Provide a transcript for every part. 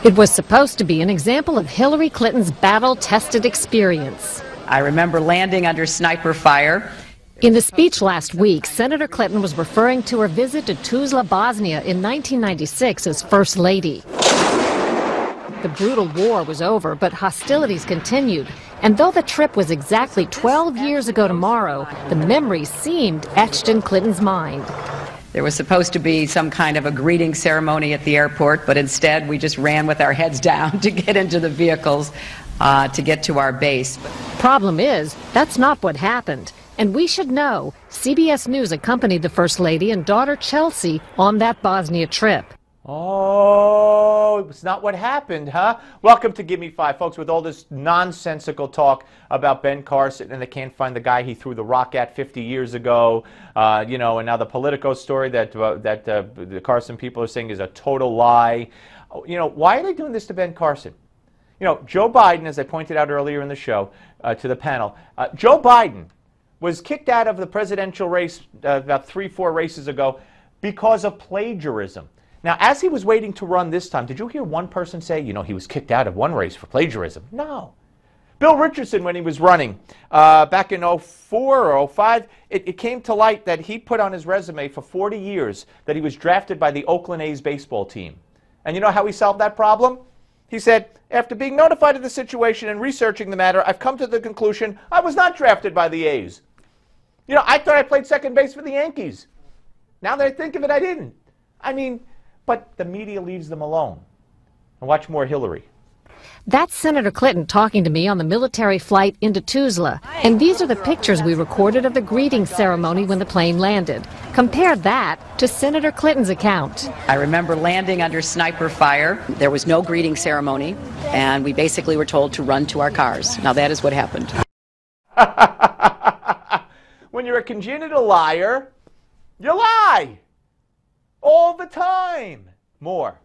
It was supposed to be an example of Hillary Clinton's battle-tested experience. I remember landing under sniper fire. In the speech last week, Senator Clinton was referring to her visit to Tuzla, Bosnia in 1996 as First Lady. The brutal war was over, but hostilities continued. And though the trip was exactly 12 years ago tomorrow, the memories seemed etched in Clinton's mind. There was supposed to be some kind of a greeting ceremony at the airport, but instead we just ran with our heads down to get into the vehicles to get to our base. Problem is, that's not what happened. And we should know, CBS News accompanied the First Lady and daughter Chelsea on that Bosnia trip. Oh, it's not what happened, huh? Welcome to Give Me Five, folks, with all this nonsensical talk about Ben Carson, and they can't find the guy he threw the rock at 50 years ago, and now the Politico story that the Carson people are saying is a total lie. Why are they doing this to Ben Carson? Joe Biden, as I pointed out earlier in the show to the panel, Joe Biden was kicked out of the presidential race about 3-4 races ago because of plagiarism. Now, as he was waiting to run this time, did you hear one person say, he was kicked out of one race for plagiarism? No. Bill Richardson, when he was running back in 04 or 05, it came to light that he put on his resume for 40 years that he was drafted by the Oakland A's baseball team. And you know how he solved that problem? He said, after being notified of the situation and researching the matter, I've come to the conclusion I was not drafted by the A's. I thought I played second base for the Yankees. Now that I think of it, I didn't. But the media leaves them alone. And watch more Hillary. That's Senator Clinton talking to me on the military flight into Tuzla. And these are the pictures we recorded of the greeting ceremony when the plane landed. Compare that to Senator Clinton's account. I remember landing under sniper fire. There was no greeting ceremony, and we basically were told to run to our cars. Now that is what happened. When you're a congenital liar, you lie. All the time. More.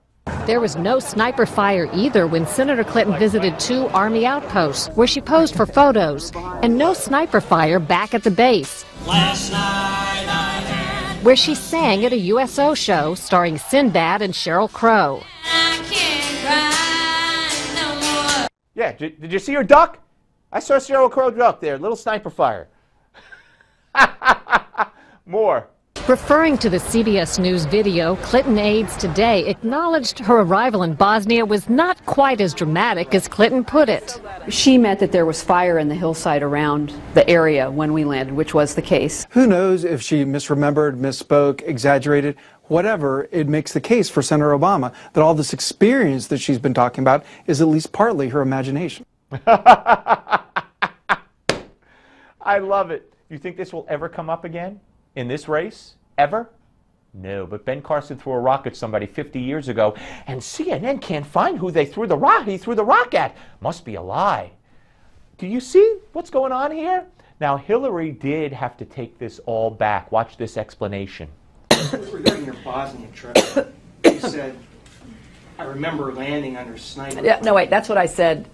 There was no sniper fire either when Senator Clinton visited 2 Army outposts where she posed for photos, and no sniper fire back at the base, Last night I had where she sang at a USO show starring Sinbad and Sheryl Crow. I can't cry no more. Yeah, did you see her duck? I saw Sheryl Crow duck there, little sniper fire. More. Referring to the CBS News video, Clinton aides today acknowledged her arrival in Bosnia was not quite as dramatic as Clinton put it. She meant that there was fire in the hillside around the area when we landed, which was the case. Who knows if she misremembered, misspoke, exaggerated, whatever, it makes the case for Senator Obama that all this experience that she's been talking about is at least partly her imagination. I love it. You think this will ever come up again? In this race? Ever? No, but Ben Carson threw a rock at somebody 50 years ago, and CNN can't find who he threw the rock at. Must be a lie. Do you see what's going on here? Now, Hillary did have to take this all back. Watch this explanation. Regarding your Bosnia trip, you said, I remember landing under sniper. Yeah, no, wait, that's what I said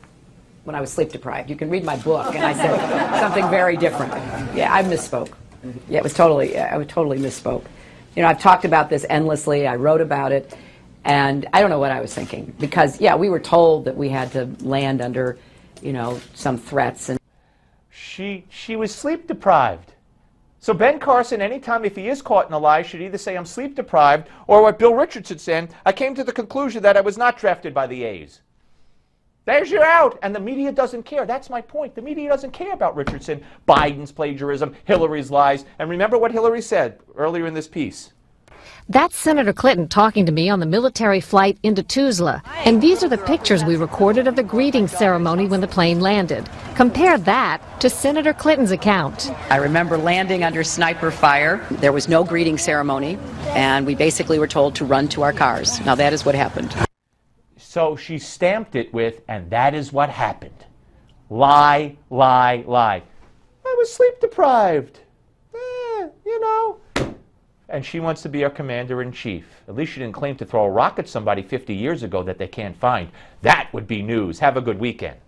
when I was sleep deprived. You can read my book, and I said something very different. Yeah, I misspoke. Yeah, I totally misspoke. I've talked about this endlessly. I wrote about it, and I don't know what I was thinking because, yeah, we were told that we had to land under, some threats. And she was sleep deprived. So Ben Carson, anytime if he is caught in a lie, should either say I'm sleep deprived or what Bill Richardson said, I came to the conclusion that I was not drafted by the A's. There's your out, and the media doesn't care. That's my point. The media doesn't care about Richardson, Biden's plagiarism, Hillary's lies. And remember what Hillary said earlier in this piece. That's Senator Clinton talking to me on the military flight into Tuzla. And these are the pictures we recorded of the greeting ceremony when the plane landed. Compare that to Senator Clinton's account. I remember landing under sniper fire. There was no greeting ceremony, and we basically were told to run to our cars. Now that is what happened. So she stamped it with, and that is what happened. Lie, lie, lie. I was sleep deprived. And she wants to be our commander-in-chief. At least she didn't claim to throw a rock at somebody 50 years ago that they can't find. That would be news. Have a good weekend.